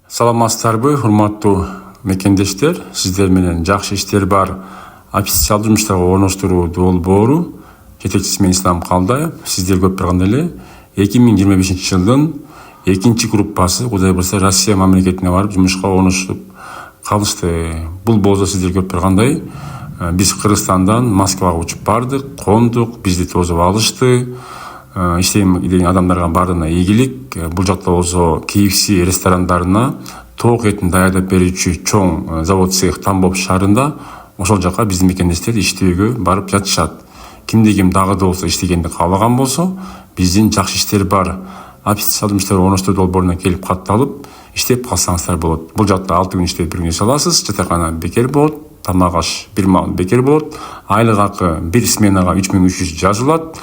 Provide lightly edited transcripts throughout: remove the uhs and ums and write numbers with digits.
Саламатсыздарбы, урматтуу мекендештер. Сиздер менен жакшы иштер бар официалдуу жумуштарга орноштуруу долбоору жетекчиси мен Ислам Калдаев. Сиздер көп билгендей эле 2025 жылдын экинчи группасы Кудай буюрса Россия мамлекетине барып жумушка орношуп калышты. Бул болсо сиздер көп билгендей биз Кыргызстандан Москвага учуп бардык, кондук, бизди тосуп алышты. Иштейм деген адамдарга баардыгына ийгилик. Бул жакта болсо KFC ресторандарына тоок этин даярдап берүүчү чоң завод цех Тамбов шаарында ошол жака биздин мекендештер иштөөгө барып жатышат. Кимде ким дагы да болсо иштегенди каалаган болсо, биздин жакшы иштер бар официалдуу жумуштар орноштуруу долбооруна келип катталып иштеп калсаңыздар болот. Бул жакта 6 күн иштеп 1 күн эс аласыз. Жатакана бекер болот, тамак аш бир маал бекер болот. Айлык акы бир сменага 3300 жазылат.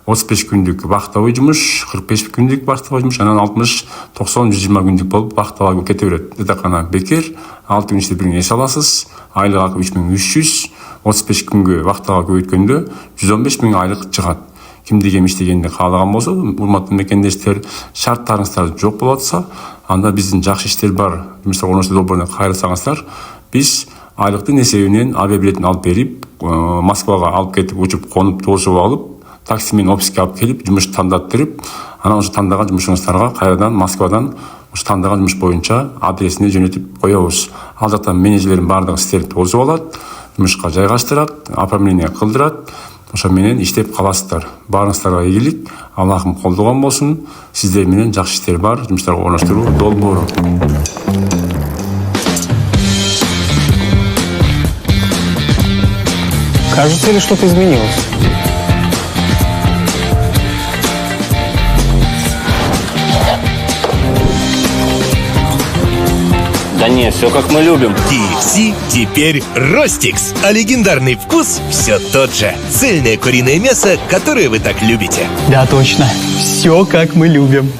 35 күндүк вахтовый жумуш, 45 күндүк вахтовый жумуш, анан 60, 90, 120 күндүк болуп вахтовый кете берет. Жатакана бекер, 6 күн иштеп 1 күн эс аласыз. Айлык акы 3300, 35 күнгө вахтага көбөйткөндө 115 000 айлык чыгат. Кимде ким иштегенди каалаган болсо, урматтуу мекендештер, шарттарыңыздар жок болуп атса, анда биздин жакшы иштер бар жумуштар орноштуруу долбооруна кайрылсаңыздар, биз айлыктын эсебинен авиабилетин алып берип, Москвага алып кетип, учуп конуп, тосуп алып, такси менен офиске алып келип, жумуш тандаттырып, анан ошо тандаган жумушуңуздарга кайрадан Москвадан ошо тандаган жумуш боюнча адресине жөнөтүп коебуз. Ал жактан менеджерлердин баардыгы сиздерди тосуп алат, жумушка жайгаштырат, оформление кылдырат. Ошо менен иштеп каласыздар. Баарыңыздарга ийгилик, Аллахым колдогон болсун. Сиздер менен жакшы иштер бар жумуштарга орноштуруу долбоору. Кажется ли что-то изменилось? Да не, все как мы любим. KFC теперь Ростикс, а легендарный вкус все тот же. Цельное куриное мясо, которое вы так любите. Да, точно. Все как мы любим.